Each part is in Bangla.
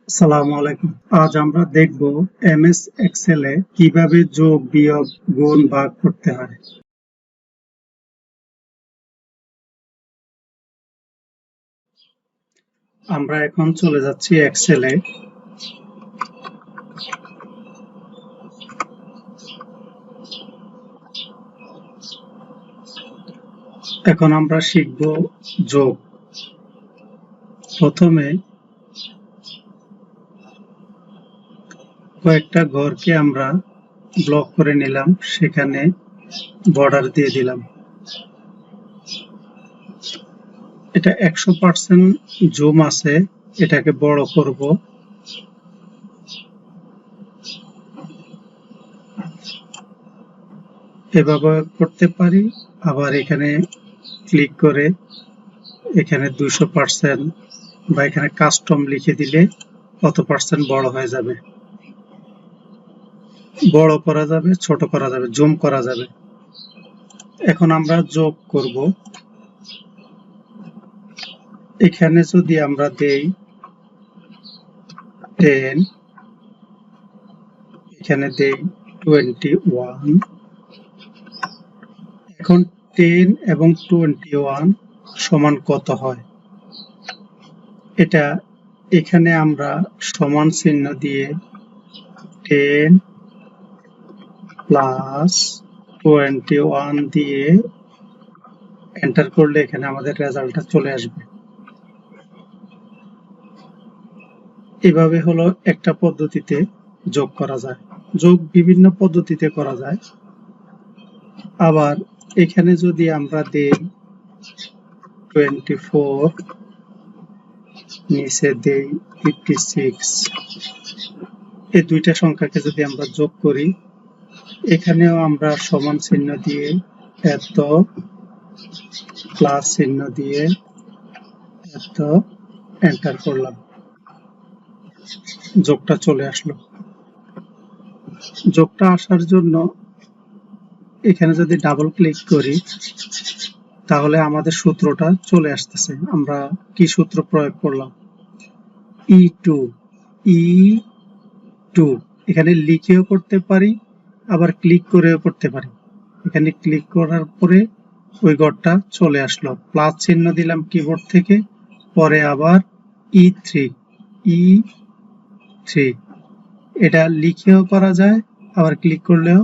আসসালামু আলাইকুম। আজ আমরা দেখব এমএস এক্সেলে কিভাবে যোগ, বিয়োগ, গুণ, ভাগ করতে হয়। আমরা এখন চলে যাচ্ছি এক্সেলে। এখন আমরা শিখব যোগ। প্রথমে কয়েকটা ঘরকে আমরা ব্লক করে নিলাম, সেখানে বর্ডার দিয়ে দিলাম। এটা 100% জুম আছে, এটাকে বড় করব। এভাবে করতে পারি, আবার এখানে ক্লিক করে এখানে 200% বা এখানে কাস্টম লিখে দিলে কত পার্সেন্ট বড় হয়ে যাবে। বড় করা যাবে, ছোট করা যাবে, জুম করা যাবে। এখন আমরা যোগ করব। এখানে যদি আমরা দেই 10, এখানে দেই 21, এখন 10 এবং 21 সমান কত হয়, এটা এখানে আমরা সমান চিহ্ন দিয়ে 10 প্লাস 21 দিয়ে এন্টার করলে এখানে আমাদের রেজাল্টটা চলে আসবে। এভাবে হলো একটা পদ্ধতিতে যোগ করা যায়। যোগ বিভিন্ন পদ্ধতিতে করা যায়। আবার এখানে যদি আমরা দেই 24, নিচে দেই 56, এই দুইটা সংখ্যাকে যদি আমরা যোগ করি, এখানেও আমরা সমান চিহ্ন দিয়ে এত প্লাস চিহ্ন দিয়ে এত এন্টার করলাম, যোগটা চলে আসলো। যোগটা আসার জন্য এখানে যদি ডাবল ক্লিক করি, তাহলে আমাদের সূত্রটা চলে আসতেছে। আমরা কি সূত্র প্রয়োগ করলাম? E2 এখানে লিখেও করতে পারি, আবার ক্লিক করেও করতে পারি। এখানে ক্লিক করার পরে ওই ঘরটা চলে আসলো, প্লাস চিহ্ন দিলাম কিবোর্ড থেকে, পরে আবার E3 এটা লিখেও করা যায়, আবার ক্লিক করলেও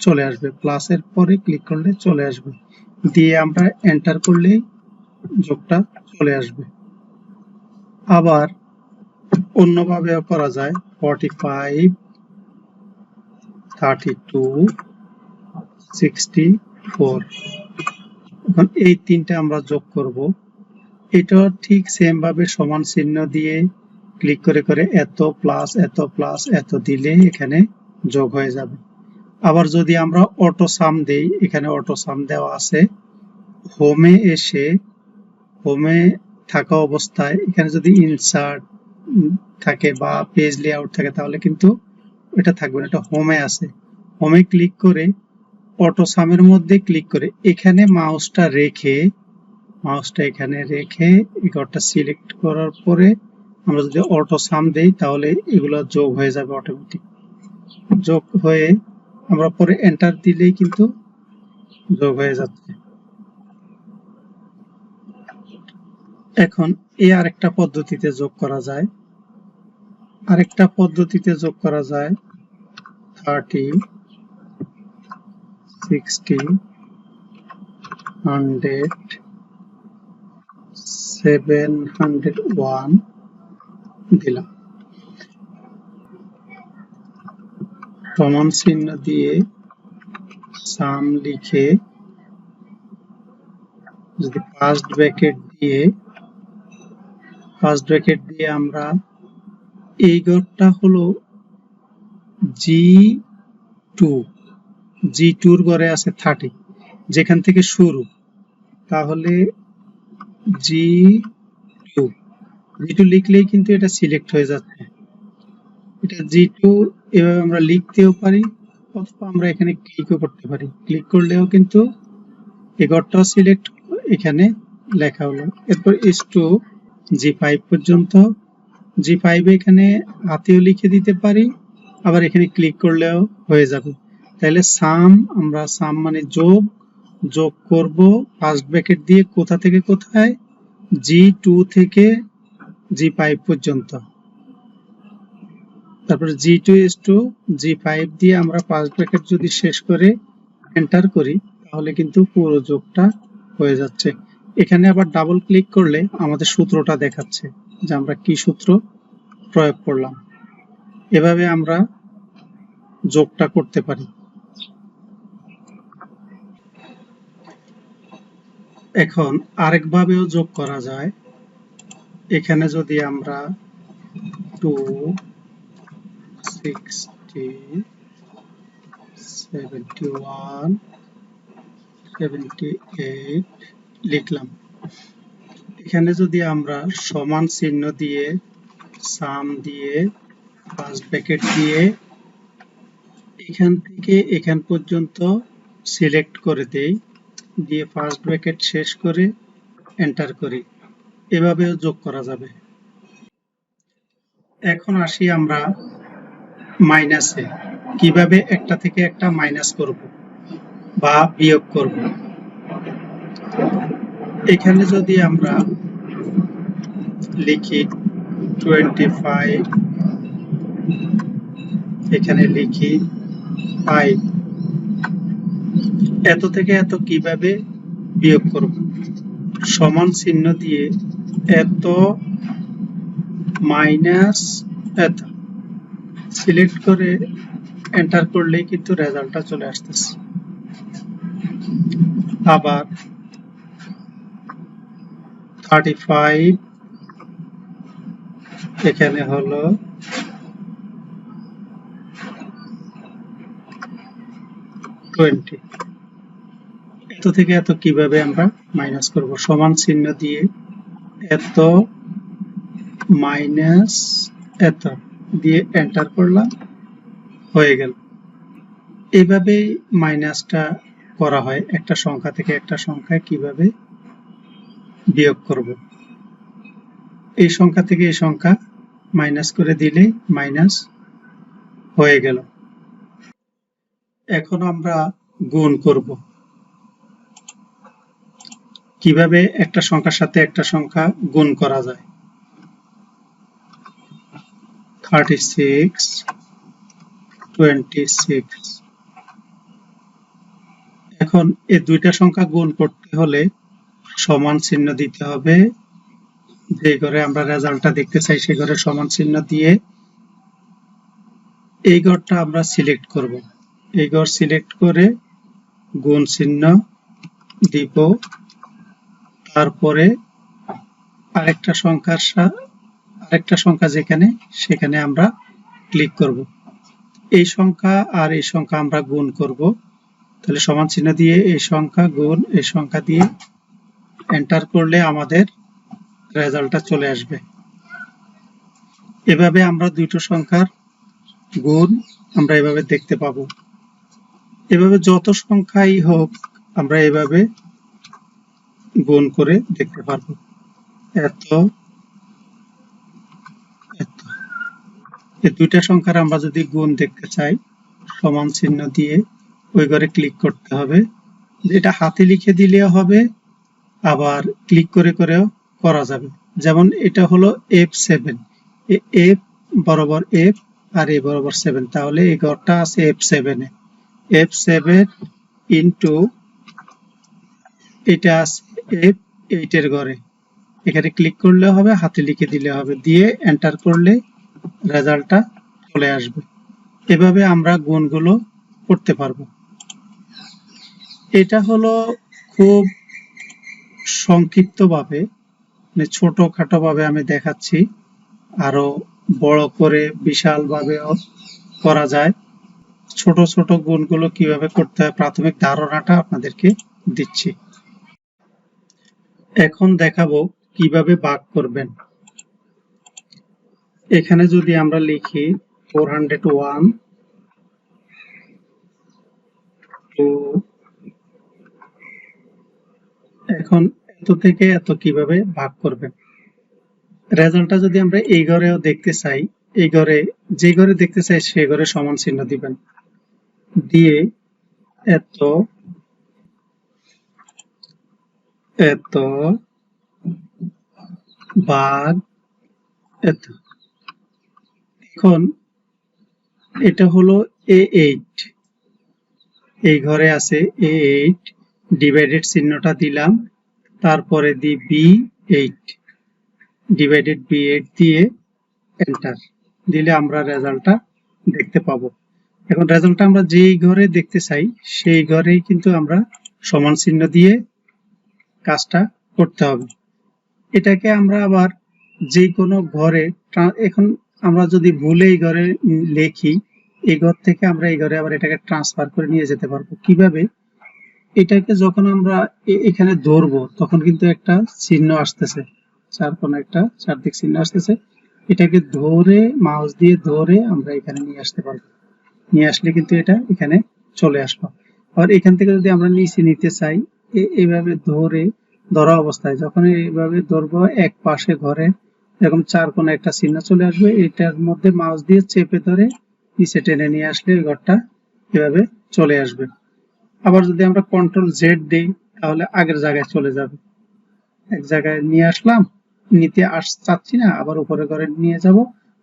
চলে আসবে। প্লাসের পরে ক্লিক করলে চলে আসবে, দিয়ে আমরা এন্টার করলেই যোগটা চলে আসবে। আবার অন্যভাবেও করা যায়, 45, 32, 64। এখন এই তিনটা আমরা যোগ করব। এটা ঠিক সেম ভাবে সমান চিহ্ন দিয়ে ক্লিক করে করে এত প্লাস এত প্লাস এত দিলে এখানে যোগ হয়ে যাবে। আবার যদি আমরা অটো সাম দেই, এখানে অটো সাম দেওয়া আছে, হোমে এসে হোমে থাকা অবস্থায় এখানে যদি ইনসার্ট থাকে বা পেজ লেআউট থাকে, তাহলে কিন্তু এটা থাকবে না, এটা হোমে আছে। হোমে ক্লিক করে অটো সামের মধ্যে ক্লিক করে এখানে মাউসটা এখানে রেখে এই ঘরটা সিলেক্ট করার পরে আমরা যদি অটো সাম দেই, তাহলে এগুলো যোগ হয়ে যাবে অটোমেটিক। যোগ হয়ে আমরা পরে এন্টার দিলেই কিন্তু যোগ হয়ে যাচ্ছে। এখন এই আরেকটা পদ্ধতিতে যোগ করা যায়। 30, 60, 100, 701 দিলাম, সমান চিহ্ন দিয়ে সাম লিখে যদি ফার্স্ট ব্র্যাকেট দিয়ে আমরা এই ঘরটা হলো G2 ঘরে আছে 30, যেখান থেকে শুরু, তাহলে G2 লিখলেই কিন্তু এটা সিলেক্ট হয়ে যাচ্ছে। এটা G2 এভাবে আমরা লিখতেও পারি, অথবা আমরা এখানে ক্লিকও করতে পারি। ক্লিক করলেও কিন্তু এই ঘরটাও সিলেক্ট এখানে লেখা হলো। এরপর S2 G5 পর্যন্ত G5 এখানে হাতেও লিখে দিতে পারি, আবার এখানে ক্লিক করলেও হয়ে যাবে। তাহলে সাম, আমরা সাম মানে যোগ করব ফার্স্ট ব্র্যাকেট দিয়ে কোথা থেকে কোথায়, G2 থেকে G5 পর্যন্ত। তারপরে G2 is to G5 দিয়ে আমরা ফার্স্ট ব্র্যাকেট যদি শেষ করে এন্টার করি তাহলে কিন্তু পুরো যোগটা হয়ে যাচ্ছে। এখানে আবার ডাবল ক্লিক করলে আমাদের সূত্রটা দেখাচ্ছে যে আমরা কি সূত্র প্রয়োগ করলাম। এভাবে আমরা যোগটা করতে পারি। এখন আরেকভাবেও যোগ করা যায়। এখানে যদি আমরা 260 71 78 লিখলাম। এখানে যদি আমরা সমান চিহ্ন দিয়ে সাম দিয়ে ফার্স্ট ব্র্যাকেট দিয়ে এখান থেকে এখান পর্যন্ত সিলেক্ট করে দেই, দিয়ে ফার্স্ট ব্র্যাকেট শেষ করে এন্টার করি, এভাবেও যোগ করা যাবে। এখন আসি আমরা মাইনাসে, কিভাবে একটা থেকে একটা মাইনাস করব বা বিয়োগ করব। এখানে যদি আমরা লিখি 25, এখানে লিখি 5, এত থেকে এত কিভাবে বিয়োগ করব, সমান চিহ্ন দিয়ে এত মাইনাস এত সিলেক্ট করে এন্টার করলেই কিন্তু রেজাল্টটা চলে আসতেছে। আবার 35 এখানে হলো 20, এত থেকে এত কিভাবে আমরা মাইনাস করব, সমান চিহ্ন দিয়ে এত মাইনাস এত দিয়ে এন্টার করলাম, হয়ে গেল। এইভাবেই মাইনাসটা করা হয়, একটা সংখ্যা থেকে একটা সংখ্যায় কিভাবে বিয়োগ করব। এই সংখ্যা থেকে এই সংখ্যা মাইনাস করে দিলেই মাইনাস হয়ে গেল। এখন আমরা গুণ করব। কিভাবে একটা সংখ্যার সাথে একটা সংখ্যা গুণ করা যায়। 36 26, এখন এই দুইটা সংখ্যা গুণ করতে হলে সমান চিহ্ন দিতে হবে, যে ঘরে আমরা রেজাল্টটা দেখতে চাই সেই ঘরে সমান চিহ্ন দিয়ে এই ঘরটা আমরা সিলেক্ট করব। এই ঘর সিলেক্ট করে গুণ চিহ্ন দিব, তারপরে আরেকটা সংখ্যা যেখানে সেখানে আমরা ক্লিক করব। এই সংখ্যা আর এই সংখ্যা আমরা গুণ করব, তাহলে সমান চিহ্ন দিয়ে এই সংখ্যা গুণ এই সংখ্যা দিয়ে এন্টার করলে আমাদের রেজাল্টটা চলে আসবে। এভাবে আমরা দুটো সংখ্যার গুণ আমরা এভাবে দেখতে পাবো। এভাবে যত সংখ্যাই হোক আমরা এভাবে গুণ করে দেখতে পারবো। এত এত, এই দুইটা সংখ্যার আমরা যদি গুণ দেখতে চাই সমান চিহ্ন দিয়ে ওই ঘরে ক্লিক করতে হবে। যেটা হাতে লিখে দিলেও হবে, আবার ক্লিক করে করেও করা যাবে। যেমন এটা হলো F7, F বরাবর F আর এ বরাবর 7, তাহলে এই ঘরটা আছে F7 এ, F7 ইন্টু এটা আছে F8 এর ঘরে, এখানে ক্লিক করলে হবে, হাতে লিখে দিলে হবে, দিয়ে এন্টার করলে রেজাল্টটা চলে আসবে। এভাবে আমরা গুণগুলো করতে পারবো। এটা হলো খুব সংক্ষিপ্তভাবে, মানে ছোটখাটো ভাবে আমি দেখাচ্ছি, আরো বড় করে বিশাল ভাবেও করা যায়। ছোট ছোট গুণগুলো কিভাবে করতে হয় প্রাথমিক ধারণাটা আপনাদেরকে দিচ্ছি। এখন দেখাবো কিভাবে ভাগ করবেন। এখানে যদি আমরা লিখি 401 to, এখন এত থেকে এত কিভাবে ভাগ করবেন। রেজাল্টটা যদি আমরা এই ঘরেও দেখতে চাই, এই ঘরে যে ঘরে দেখতে চাই সেই ঘরে সমান চিহ্ন দিবেন, দিয়ে এত এত ভাগ এত। এখন এটা হলো A8, এই ঘরে আছে A8, ডিভাইডেড চিহ্নটা দিলাম, তারপরে দিই B8, ডিভাইডেড B8 দিয়ে এন্টার দিলে আমরা রেজাল্টটা দেখতে পাবো। এখন রেজাল্টটা আমরা যেই ঘরে দেখতে চাই সেই ঘরেই কিন্তু আমরা সমান চিহ্ন দিয়ে কাজটা করতে হবে। এটাকে আমরা আবার যে কোনো ঘরে, এখন আমরা যদি ভুলে এই ঘরে লিখি, এই ঘর থেকে আমরা এই ঘরে আবার এটাকে ট্রান্সফার করে নিয়ে যেতে পারবো। কিভাবে? এটাকে যখন আমরা এখানে ধরবো তখন কিন্তু একটা চিহ্ন আসতেছে, চারকোণে একটা চারদিক চিহ্ন আসতেছে, এটাকে ধরে মাউস দিয়ে ধরে আমরা এখানে নিয়ে আসতে পারবো। নিয়ে আসলে কিন্তু এটা এখানে চলে আসলো। আবার এখান থেকে যদি আমরা নিচে নিতে চাই, এইভাবে ধরে ধরা অবস্থায় যখন এইভাবে ধরবো, এক পাশে ঘরে এরকম চারকোণে একটা চিহ্ন চলে আসবে, এটার মধ্যে মাউস দিয়ে চেপে ধরে নিচে টেনে নিয়ে আসলে ওই ঘরটা এভাবে চলে আসবে। আবার যদি আমরা কন্ট্রোল জেড দিই তাহলে আগের জায়গায় চলে যাবে। এক জায়গায় নিয়ে আসলাম, নিতে চাচ্ছি না, আবার উপরে ঘরে নিয়ে যাব,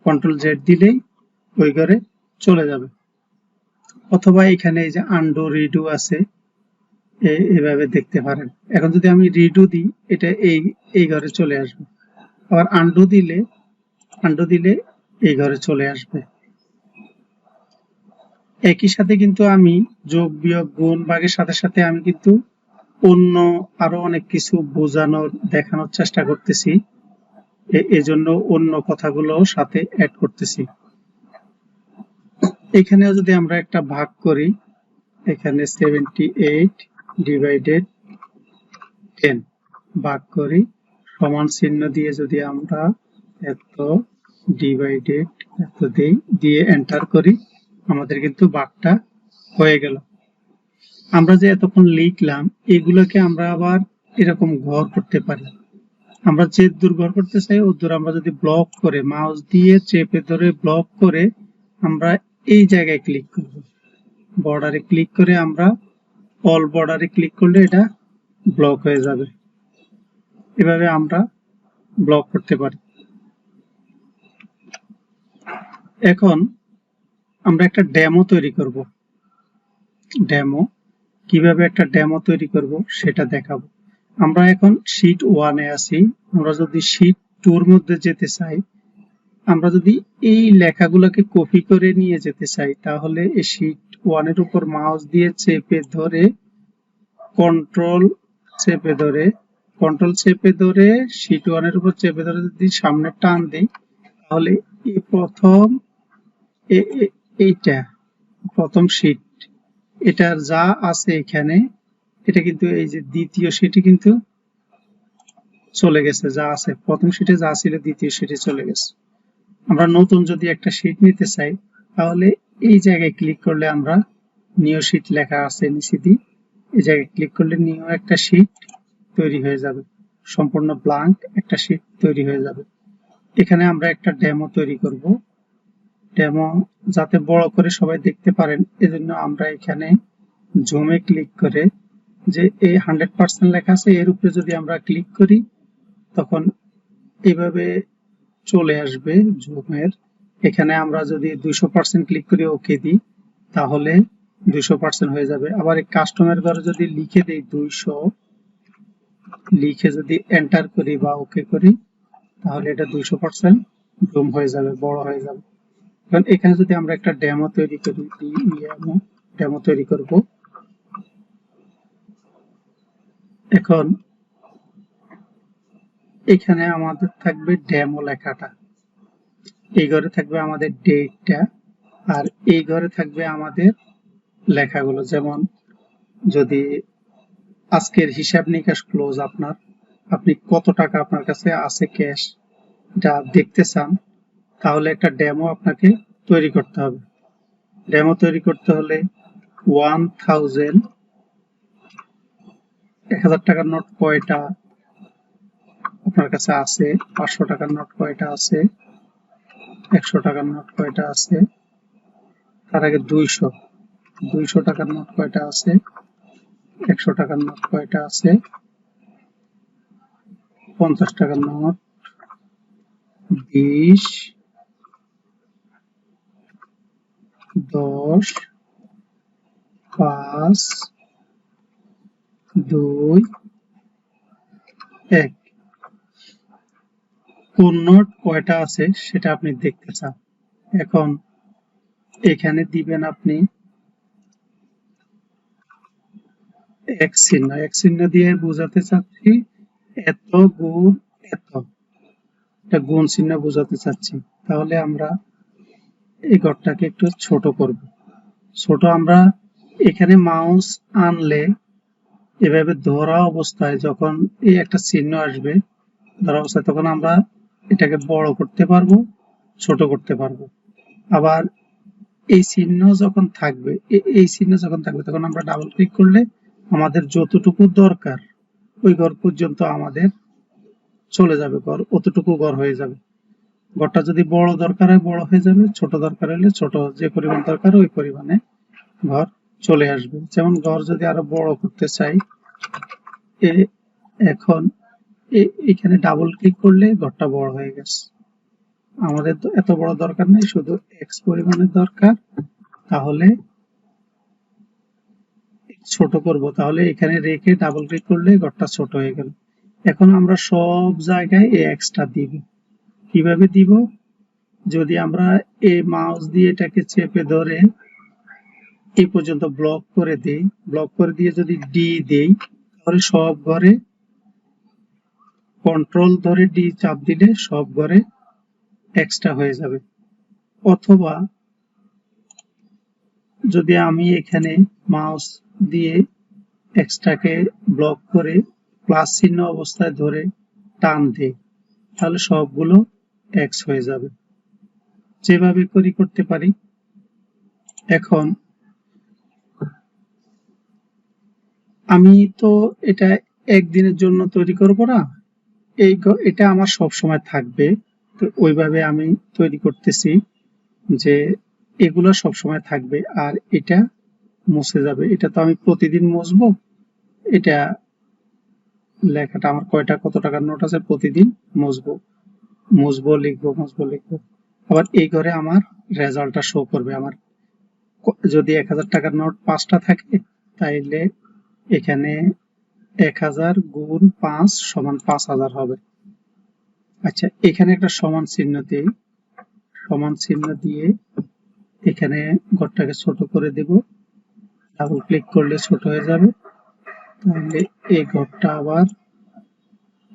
কন্ট্রোল জেড দিলেই ওই ঘরে চলে যাবে। অথবা এখানে এই যে আন্ডু রিডু আছে, এভাবে দেখতে পারেন। এখন যদি আমি রিডু দিই, এটা এই ঘরে চলে আসবে। আবার আন্ডু দিলে এই ঘরে চলে আসবে। একই সাথে কিন্তু আমি যোগ বিয়োগ গুণ ভাগের সাথে সাথে আমি কিন্তু অন্য আরো অনেক কিছু বোঝানোর দেখানোর চেষ্টা করতেছি, এজন্য অন্য কথাগুলো সাথে অ্যাড করতেছি। এখানেও যদি আমরা একটা ভাগ করি, এখানে 78 ডিভাইডেড 10 ভাগ করি, সমান চিহ্ন দিয়ে যদি আমরা এত ডিভাইডেড এত দেই, দিয়ে এন্টার করি, আমাদের কিন্তু ভাগটা হয়ে গেল। আমরা যে এতক্ষণ লিখলাম এগুলোকে আমরা আবার এরকম ঘর করতে পারি। আমরা যে দূর ঘর করতে চাই ও দূর আমরা যদি ব্লক করে মাউস দিয়ে চেপে ধরে ব্লক করে আমরা এই জায়গায় ক্লিক করব, বর্ডারে ক্লিক করে আমরা অল বর্ডারে ক্লিক করলে এটা ব্লক হয়ে যাবে। এভাবে আমরা ব্লক করতে পারি। এখন আমরা একটা ডেমো তৈরি করব। ডেমো কিভাবে একটা ডেমো তৈরি করব সেটা দেখাবো। আমরা এখন শীট 1 এ আছি, আমরা যদি শীট 2 এর মধ্যে যেতে চাই, আমরা যদি এই লেখাগুলোকে কপি করে নিয়ে যেতে চাই, তাহলে এই শীট 1 এর উপর মাউস দিয়ে চেপে ধরে কন্ট্রোল চেপে ধরে শীট 1 এর উপর চেপে ধরে যদি সামনে টান দিই, তাহলে এই এইটা প্রথম শীট, এটার যা আছে এখানে, এটা কিন্তু এই যে দ্বিতীয় শীটে কিন্তু চলে গেছে, যা আছে প্রথম শীটে যা ছিল দ্বিতীয় শীটে চলে গেছে। আমরা নতুন যদি একটা শীট নিতে চাই, তাহলে এই জায়গায় ক্লিক করলে আমরা নিউ শীট লেখা আছে নিচে দিয়ে, এই জায়গায় ক্লিক করলে নিউ একটা শীট তৈরি হয়ে যাবে, সম্পূর্ণ ব্ল্যাঙ্ক একটা শীট তৈরি হয়ে যাবে। এখানে আমরা একটা ডেমো তৈরি করব, ডেমো যাতে বড় করে সবাই দেখতে পারেন, এজন্য আমরা এখানে জুমে ক্লিক করে যে এই 100% লেখা আছে এর উপরে যদি আমরা ক্লিক করি, তখন এইভাবে চলে আসবে জুমের। এখানে আমরা যদি 200% ক্লিক করি ওকে দিই, তাহলে 200% হয়ে যাবে। আবার এই কাস্টমার ঘরে যদি লিখে দেই 200, লিখে যদি এন্টার করি বা ওকে করি, তাহলে এটা 200% জুম হয়ে যাবে, বড় হয়ে যাবে। এখন এখানে যদি আমরা একটা ডেমো তৈরি করি, ডেমো তৈরি করব। এখন এখানে আমাদের থাকবে ডেমো লেখাটা, এই ঘরে থাকবে আমাদের ডেটটা, আর এই ঘরে থাকবে আমাদের লেখাগুলো। যেমন যদি আজকের হিসাব নিকাশ ক্লোজ, আপনি কত টাকা আপনার কাছে আছে ক্যাশ এটা দেখতে চান, তাহলে একটা ডেমো আপনাকে তৈরি করতে হবে। ডেমো তৈরি করতে হলে 1000 টাকার নোট কয়টা, আপনার কাছে আছে, 500 টাকার নোট কয়টা আছে, 100 টাকার নোট কয়টা আছে, তার আগে 200 টাকার নোট কয়টা আছে, 100 টাকার নোট কয়টা আছে, 50 টাকার নোট, 20, 10, 5, 2, 1। কোন নোট কয়টা আছে সেটা আপনি দেখতে চান। এখন এখানে দিবেন আপনি এক চিহ্ন দিয়ে বোঝাতে চাচ্ছি এত গুণ এত, এটা গুণ চিহ্ন বোঝাতে চাচ্ছি। তাহলে আমরা এই ঘরটাকে একটু ছোট করব। ছোট আমরা এখানে মাউস আনলে এভাবে ধরা অবস্থায় যখন এই একটা চিহ্ন আসবে ধরা অবস্থায়, তখন আমরা এটাকে বড় করতে পারবো, ছোট করতে পারবো। আবার এই চিহ্ন যখন থাকবে, এই চিহ্ন যখন থাকবে তখন আমরা ডাবল ক্লিক করলে আমাদের যতটুকু দরকার ওই ঘর পর্যন্ত আমাদের চলে যাবে, ঘর অতটুকু ঘর হয়ে যাবে। ঘরটা যদি বড় দরকার হয় বড় হয়ে যাবে, ছোট দরকার হলে ছোট, যে পরিমাণ দরকার ওই পরিমাণে ঘর চলে আসবে। যেমন ঘর যদি আরো বড় করতে চাই, এখন এখানে ডাবল ক্লিক করলে ঘরটা বড় হয়ে গেছে। আমাদের তো এত বড় দরকার নেই, শুধু এক্স পরিমাণের দরকার। তাহলে ছোট করব, তাহলে এখানে রেখে ডাবল ক্লিক করলে ঘরটা ছোট হয়ে গেল। এখন আমরা সব জায়গায় এই এক্সটা দিব। কিভাবে দিব? যদি আমরা এই মাউস দিয়ে এটাকে চেপে ধরে এই পর্যন্ত ব্লক করে দেই, ব্লক করে দিয়ে যদি ডি দেই, তাহলে সব ঘরে কন্ট্রোল ধরে ডি চাপ দিলে সব ঘরে এক্সট্রা হয়ে যাবে। অথবা যদি আমি এখানে মাউস দিয়ে এক্সট্রাকে ব্লক করে প্লাস চিহ্ন অবস্থায় ধরে টান দিই, তাহলে সবগুলো এক্স হয়ে যাবে। যেভাবে করি করতে পারি। এখন আমি তো এটা একদিনের জন্য তৈরি করব না, এটা আমার সব সময় থাকবে। তো ওইভাবে আমি তৈরি করতেছি যে এগুলো সব সময় থাকবে আর এটা মুছে যাবে। এটা তো আমি প্রতিদিন মুছবো। এটা লেখাটা আমার কয়টা কত টাকার নোট আছে প্রতিদিন মুছবো লিখবো। আবার এই ঘরে আমার রেজাল্টটা শো করবে। আমার যদি 1000 টাকার নোট 5টা থাকে, তাইলে এখানে 1000 গুণ 5 সমান 5000 হবে। আচ্ছা, এখানে একটা সমান চিহ্ন দিই, সমান চিহ্ন দিয়ে এখানে ঘরটাকে ছোট করে দেব। ডাবল ক্লিক করলে ছোট হয়ে যাবে। তাহলে এই ঘরটা আবার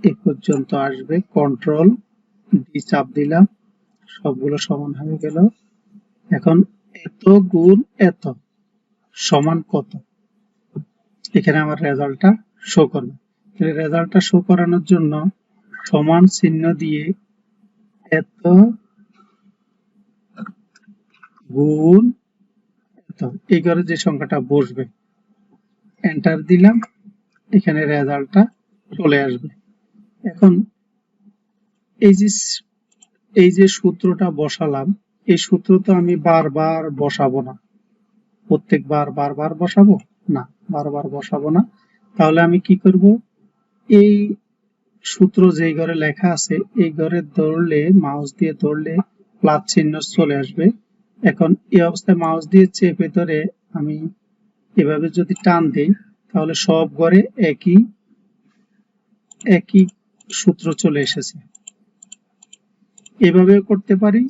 এ পর্যন্ত আসবে। কন্ট্রোল ডি চাপ দিলাম, সবগুলো সমান হয়ে গেল। এখন এত গুণ এত সমান কত, এখানে আমার রেজাল্টটা শো করবে। রেজাল্টটা শো করানোর জন্য সমান চিহ্ন দিয়ে এত গুণ এত, এই ঘরে যে সংখ্যাটা বসবে এন্টার দিলাম, এখানে রেজাল্টটা চলে আসবে। এখন এই যে সূত্রটা বসালাম, এই সূত্র তো আমি বারবার বসাবো না। প্রত্যেকবার বারবার বসাবো না, বারবার বসাবো না। তাহলে আমি কি করব, এই সূত্র যেই ঘরে লেখা আছে এই ঘরে ধরলে, মাউস দিয়ে ধরলে প্লাস চিহ্ন চলে আসবে। এখন এই অবস্থায় মাউস দিয়ে চেপে ধরে আমি এভাবে যদি টান দিই, তাহলে সব ঘরে একই সূত্র চলে এসেছে। এভাবেও করতে পারি।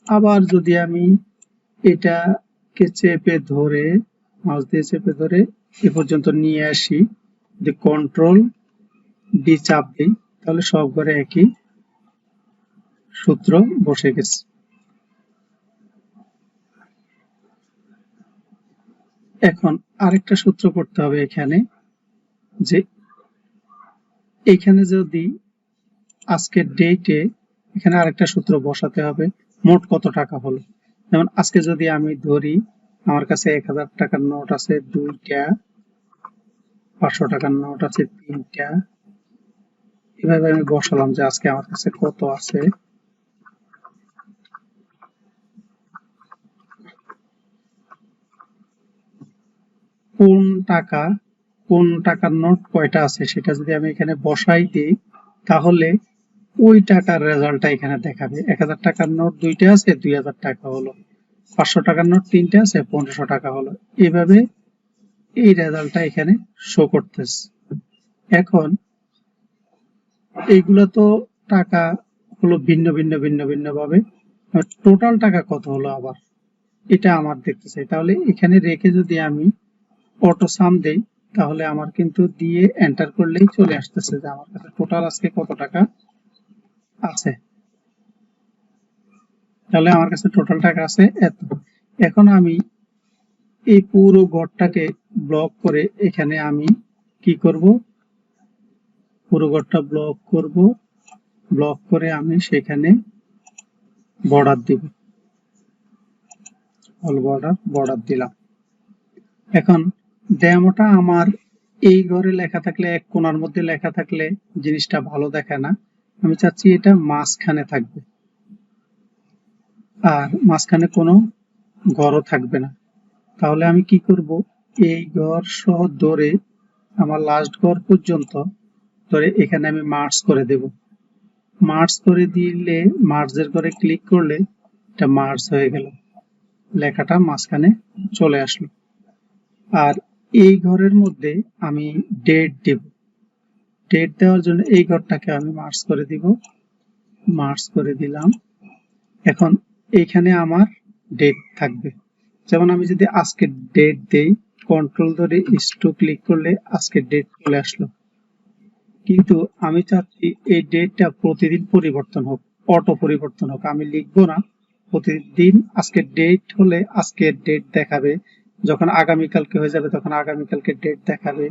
আবার যদি আমি এটাকে চেপে ধরে, মাউস দিয়ে চেপে ধরে এ পর্যন্ত নিয়ে আসি, যদি কন্ট্রোল ডি চাপ দিই, তাহলে সব ঘরে একই সূত্র বসে গেছে। এখন আরেকটা সূত্র করতে হবে এখানে, যে এখানে যদি আজকের ডেটে এখানে আরেকটা সূত্র বসাতে হবে, মোট কত টাকা হলো। যেমন আজকে যদি আমি ধরি আমার কাছে 1000 টাকার নোট আছে 2টা, 500 টাকার নোট আছে 3টা, এভাবে আমি বসালাম যে আজকে আমার কাছে কত আছে। কোন টাকার নোট কয়টা আছে সেটা যদি আমি এখানে বসাই দিই, তাহলে ওই টাকার রেজাল্টটা এখানে দেখাবে। 1000 টাকার নোট 2টা আছে, 2000 টাকা হলো। 500 টাকার নোট 3টে আছে, 1500 টাকা হলো। এভাবে এই রেজাল্টটা এখানে শো করতেছে। এখন এইগুলো তো টাকা হলো ভিন্ন ভিন্ন ভিন্ন ভিন্ন ভাবে, টোটাল টাকা কত হলো আবার এটা আমার দেখতে চাই। তাহলে এখানে রেখে যদি আমি অটো সাম দেই, তাহলে আমার কিন্তু দিয়ে এন্টার করলেই চলে আসতেছে যে আমার কাছে টোটাল আজকে কত টাকা আছে। তাহলে আমার কাছে টোটাল টাকা আছে এত। এখন আমি এই পুরো ঘরটাকে ব্লক করে এখানে আমি কি করব, পুরো ঘরটা ব্লক করব। ব্লক করে আমি সেখানে বর্ডার দিব, অল বর্ডার দিলাম। এখন ডেমোটা আমার এই ঘরে লেখা থাকলে, এক কোণার মধ্যে লেখা থাকলে জিনিসটা ভালো দেখায় না। আমি চাচ্ছি এটা মাঝখানে থাকবে, আর মাঝখানে কোনো ঘরও থাকবে না। তাহলে আমি কি করব, এই ঘর সহ ধরে আমার লাস্ট ঘর পর্যন্ত ধরে এখানে আমি মার্জ করে দেব। মার্জ করে দিলে, মার্জের ঘরে ক্লিক করলে এটা মার্জ হয়ে গেল, লেখাটা মাঝখানে চলে আসলো। আর এই ঘরের মধ্যে আমি ডেট দেব। ডেট দেওয়ার জন্য এই ঘরটাকে আমি মার্জ করে দিব, মার্জ করে দিলাম। এখন এইখানে আমার ডেট থাকবে। যেমন আমি যদি আজকের ডেট দেই, কন্ট্রোল ধরে ইস2 ক্লিক করলে আজকের ডেট চলে আসলো। কিন্তু আমি চাচ্ছি এই ডেটটা প্রতিদিন পরিবর্তন হোক, অটো পরিবর্তন হোক। আমি লিখবো না, প্রতিদিন আজকের ডেট হলে আজকের ডেট দেখাবে, যখন আগামীকালকে হয়ে যাবে তখন আগামীকালকে ডেট দেখাবে,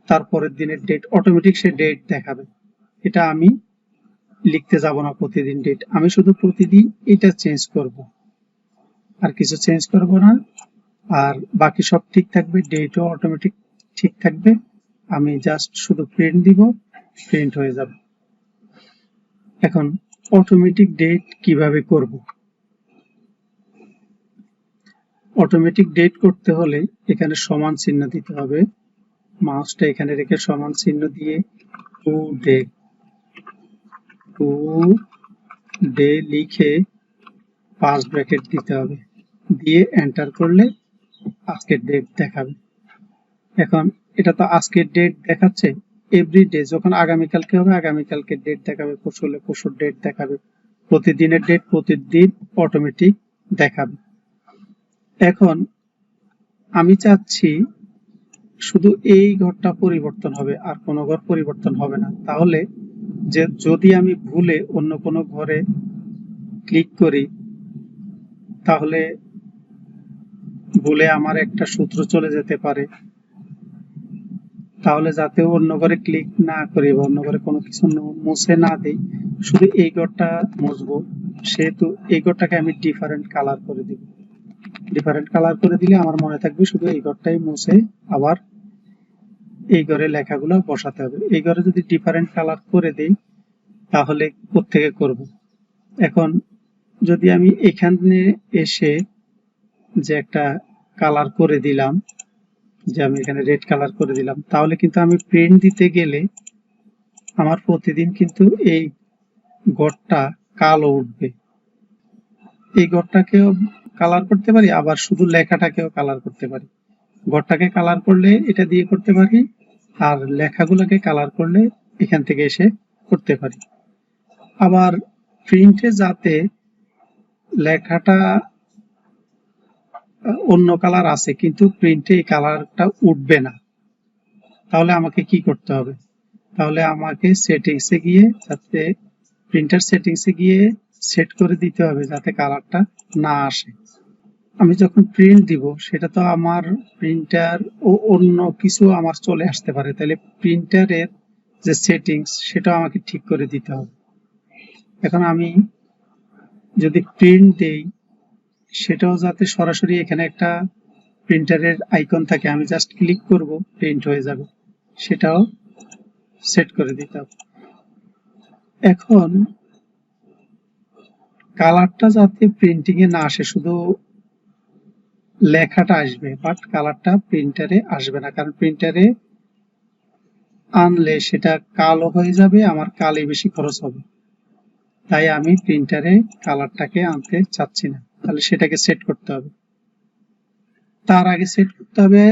তারপরের দিনের ডেট অটোমেটিক সে ডেট দেখাবে। এটা আমি লিখতে যাব না প্রতিদিন ডেট, আমি শুধু প্রতিদিন এটা চেঞ্জ করব, আর কিছু চেঞ্জ করব না। আর বাকি সব ঠিক থাকবে, ডেটও অটোমেটিক ঠিক থাকবে। আমি জাস্ট শুধু প্রিন্ট দিব, প্রিন্ট হয়ে যাবে। এখন অটোমেটিক ডেট কিভাবে করব? অটোমেটিক ডেট করতে হলে এখানে সমান চিহ্ন দিতে হবে। মাউসটা এখানে রেখে সমান চিহ্ন দিয়ে টু ডে লিখে 5 ব্র্যাকেট দিতে হবে, দিয়ে এন্টার করলে আজকের ডেট দেখাবে। এখন এটা তো আজকের ডেট দেখাচ্ছে, এভরিডে যখন আগামীকালকে হবে আগামীকালকে ডেট দেখাবে, পরশু হলে পরশুর ডেট দেখাবে, প্রতিদিনের ডেট প্রতিদিন অটোমেটিক দেখাবে। এখন আমি চাচ্ছি শুধু এই ঘরটা পরিবর্তন হবে, আর কোনো ঘর পরিবর্তন হবে না। তাহলে যে যদি আমি ভুলে অন্য কোনো ঘরে ক্লিক করি, তাহলে ভুলে আমার একটা সূত্র চলে যেতে পারে। তাহলে যাতে অন্য ঘরে ক্লিক না করি বা অন্য ঘরে কোনো কিছু মুছে না দিই, শুধু এই ঘরটা মুছবো, সেহেতু এই ঘরটাকে আমি ডিফারেন্ট কালার করে দিব। ডিফারেন্ট কালার করে দিলে আমার মনে থাকবে শুধু এই ঘরটাই মুছে আবার এই ঘরে লেখাগুলো বসাতে হবে। এই ঘরে যদি ডিফারেন্ট কালার করে দিই, তাহলে কোত্থেকে করব? এখন যদি আমি এখানে এসে যে একটা কালার করে দিলাম, যে আমি এখানে রেড কালার করে দিলাম, তাহলে কিন্তু আমি প্রিন্ট দিতে গেলে আমার প্রতিদিন কিন্তু এই ঘরটা কালো উঠবে। এই ঘরটাকেও কালার করতে পারি, আবার শুধু লেখাটাকেও কালার করতে পারি। ঘরটাকে কালার করলে এটা দিয়ে করতে পারি, আর লেখাগুলোকে কালার করলে এখান থেকে এসে করতে পারি। আবার প্রিন্টে যাতে লেখাটা অন্য কালার আছে কিন্তু প্রিন্টে এই কালারটা উঠবে না, তাহলে আমাকে কি করতে হবে? তাহলে আমাকে সেটিংসে গিয়ে, যাতে প্রিন্টার সেটিংসে গিয়ে সেট করে দিতে হবে যাতে কালারটা না আসে। আমি যখন প্রিন্ট দিব, সেটা তো আমার প্রিন্টার ও অন্য কিছু আমার চলে আসতে পারে, তাহলে প্রিন্টারের যে সেটিংস সেটা আমাকে ঠিক করে দিতে হবে। এখন আমি যদি প্রিন্ট দেই, সেটাও যাতে সরাসরি এখানে একটা প্রিন্টারের আইকন থাকে, আমি জাস্ট ক্লিক করব, প্রিন্ট হয়ে যাবে, সেটাও সেট করে দিতে হবে। এখন কালারটা যাতে প্রিন্টিং এ না আসে, শুধু লেখাটা আসবে, বাট কালারটা প্রিন্টারে আসবে না, কারণ প্রিন্টারে আনলে সেটা কালো হয়ে যাবে, আমার কালি বেশি খরচ হবে। তাই আমি প্রিন্টারে কালারটাকে আনতে চাচ্ছি না, তাহলে সেটাকে সেট করতে হবে। তার আগে সেট করতে হবে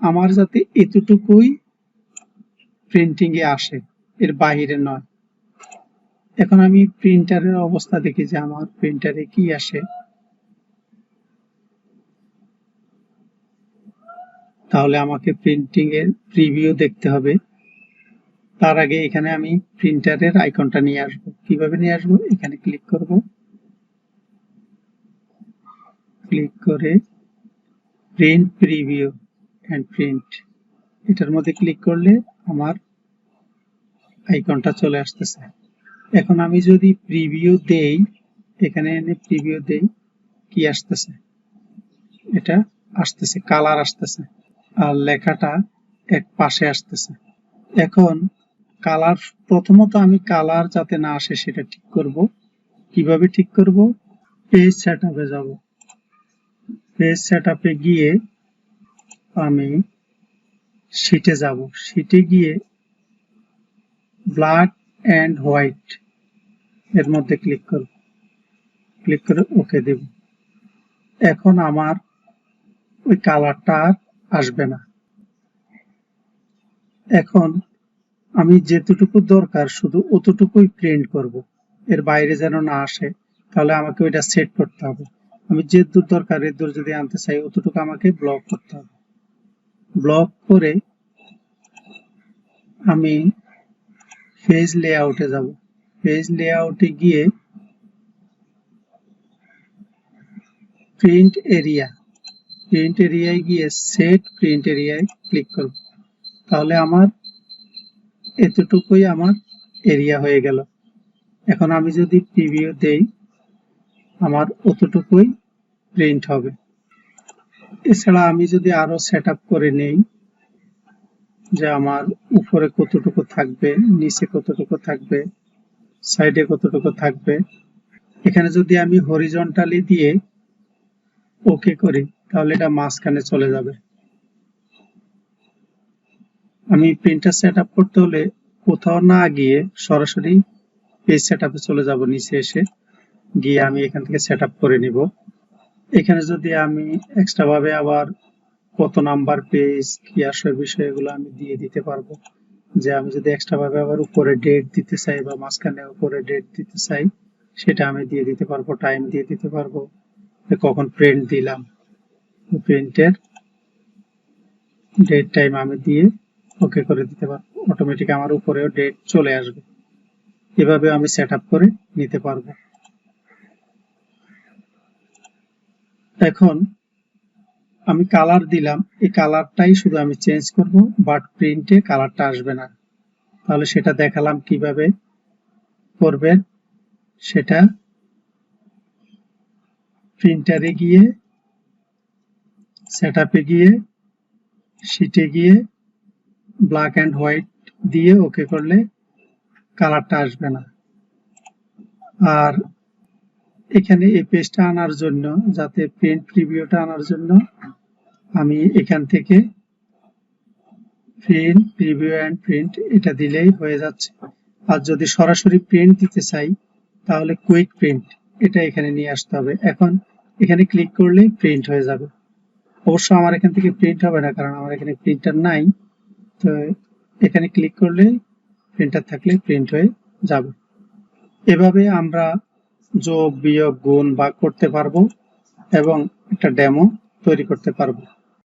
আমার যাতে এতটুকুই প্রিন্টিং এ আসে, এর বাইরে নয়। এখন আমি প্রিন্টারের অবস্থা দেখি যে আমার প্রিন্টারে কি আসে। তাহলে আমাকে প্রিন্টিং এর প্রিভিউ দেখতে হবে। তার আগে এখানে আমি প্রিন্টারের আইকনটা নিয়ে আসবো। কিভাবে নিয়ে আসবো? এখানে ক্লিক করব, ক্লিক করে প্রিন্ট প্রিভিউ এন্ড প্রিন্ট, এটার মধ্যে ক্লিক করলে আমার আইকনটা চলে আসতেছে। এখন আমি যদি প্রিভিউ দেই, এখানে এনে প্রিভিউ দেই, কি আসতেছে? এটা আসতেছে, কালার আসতেছে, আর লেখাটা এক পাশে আসতেছে। এখন কালার, প্রথমত আমি কালার যাতে না আসে সেটা ঠিক করব। কিভাবে ঠিক করব? পেজ সেটআপে যাব। পেজ সেটআপে গিয়ে আমি শীটে যাব। শীটে গিয়ে ব্ল্যাক এন্ড হোয়াইট এর মধ্যে ক্লিক করব, ক্লিক করে ওকে দেব। এখন আমার ওই কালারটা আর আসবে না। এখন আমি যেতটুকু দরকার শুধু অতটুকুই প্রিন্ট করব, এর বাইরে যেন না আসে। তাহলে আমাকে ওইটা সেট করতে হবে। আমি যে দূর দরকার এর দূর যদি আনতে চাই, অতটুকু আমাকে ব্লক করতে হবে। ব্লক করে আমি পেজ লেআউটে যাব। পেজ লেআউটে গিয়ে প্রিন্ট এরিয়ায় গিয়ে সেট প্রিন্ট এরিয়ায় ক্লিক করব। তাহলে আমার এতটুকুই আমার এরিয়া হয়ে গেল। এখন আমি যদি প্রিভিউ দেই, আমার অতটুকুই প্রিন্ট হবে। এছাড়া আমি যদি আরো সেটআপ করে নেই, যে আমার উপরে কতটুকু থাকবে, নিচে কতটুকু থাকবে, সাইডে কতটুকু থাকবে, এখানে যদি আমি হরিজন্টালি দিয়ে ওকে করি, তাহলে এটা মাঝখানে চলে যাবে। আমি প্রিন্টার সেটআপ করতে হলে কোথাও না গিয়ে সরাসরি পেজ সেটআপে চলে যাব। নিচে এসে গিয়ে আমি এখান থেকে সেটআপ করে নিব। এখানে যদি আমি এক্সট্রা ভাবে আবার কত নাম্বার পেজ, কি আসলে বিষয়গুলো আমি দিয়ে দিতে পারবো। যে আমি যদি এক্সট্রা ভাবে আবার উপরে ডেট দিতে চাই বা মাঝখানে উপরে ডেট দিতে চাই, সেটা আমি দিয়ে দিতে পারবো। টাইম দিয়ে দিতে পারবো, কখন প্রিন্ট দিলাম, প্রিন্টের ডেট টাইম আমি দিয়ে ওকে করে দিতে পারবো। অটোমেটিক আমার উপরেও ডেট চলে আসবে। এভাবে আমি সেটআপ করে নিতে পারবো। এখন আমি কালার দিলাম, এই কালারটাই শুধু আমি চেঞ্জ করব, বাট প্রিন্টে কালারটা আসবে না। তাহলে সেটা দেখালাম কিভাবে করবেন। সেটা প্রিন্টারে গিয়ে, সেটআপে গিয়ে, শীটে গিয়ে ব্ল্যাক এন্ড হোয়াইট দিয়ে ওকে করলে কালারটা আসবে না। আর এখানে এই পেজটা আনার জন্য, যাতে প্রিন্ট প্রিভিউটা আনার জন্য, আমি এখান থেকে প্রিন্ট প্রিভিউ এন্ড প্রিন্ট এটা দিলেই হয়ে যাচ্ছে। আর যদি সরাসরি প্রিন্ট দিতে চাই, তাহলে কুইক প্রিন্ট এটা এখানে নিয়ে আসতে হবে। এখন এখানে ক্লিক করলেই প্রিন্ট হয়ে যাবে। অবশ্য আমার এখান থেকে প্রিন্ট হবে না, কারণ আমার এখানে প্রিন্টার নাই। তো এখানে ক্লিক করলে প্রিন্টার থাকলে প্রিন্ট হয়ে যাবে। এভাবে আমরা যোগ, বিয়োগ, গুণ, ভাগ করতে পারবো এবং একটা ডেমো তৈরি করতে পারবো।